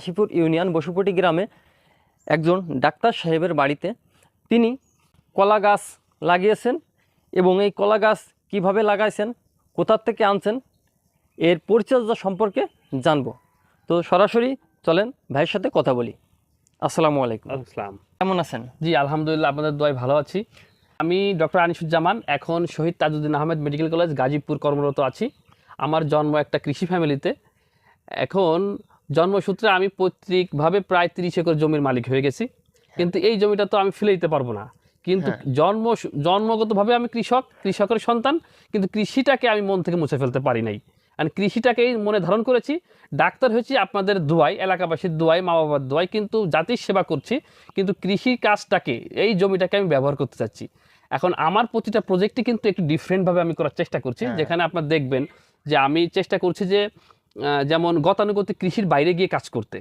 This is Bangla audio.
কাশীপুর ইউনিয়ন বসুপটি গ্রামে একজন ডাক্তার সাহেবের বাড়িতে। তিনি কলা গাছ লাগিয়েছেন এবং এই কলা গাছ কীভাবে লাগাইছেন, কোথা থেকে আনছেন, এর পরিচর্যা সম্পর্কে জানব। তো সরাসরি চলেন ভাইয়ের সাথে কথা বলি। আসসালামু আলাইকুম। আসসালাম। কেমন আছেন? জি আলহামদুলিল্লাহ, আপনাদের দোয়ায় ভালো আছি। আমি ডক্টর আনিসুজ্জামান, এখন শহীদ তাজউদ্দিন আহমেদ মেডিকেল কলেজ গাজীপুর কর্মরত আছি। আমার জন্ম একটা কৃষি ফ্যামিলিতে। এখন জন্মসূত্রে আমি পৈতৃকভাবে প্রায় 30 একর জমির মালিক হয়ে গেছি, কিন্তু এই জমিটা তো আমি ফেলে দিতে পারবো না। কিন্তু জন্মগতভাবে আমি কৃষকের সন্তান, কিন্তু কৃষিটাকে আমি মন থেকে মুছে ফেলতে পারি নাই। আর কৃষিটাকেই মনে ধারণ করেছি। ডাক্তার হয়েছি আপনাদের দোয়ায়, এলাকাবাসীর দোয়ায়, মা বাবার দোয়ায়, কিন্তু জাতির সেবা করছি। কিন্তু কৃষি কাজটাকে, এই জমিটাকে আমি ব্যবহার করতে চাচ্ছি। এখন আমার প্রতিটা প্রজেক্টই কিন্তু একটু ডিফারেন্টভাবে আমি করার চেষ্টা করছি। যেখানে আপনার দেখবেন যে আমি চেষ্টা করছি যে যেমন গতানুগতিক কৃষির বাইরে গিয়ে কাজ করতে,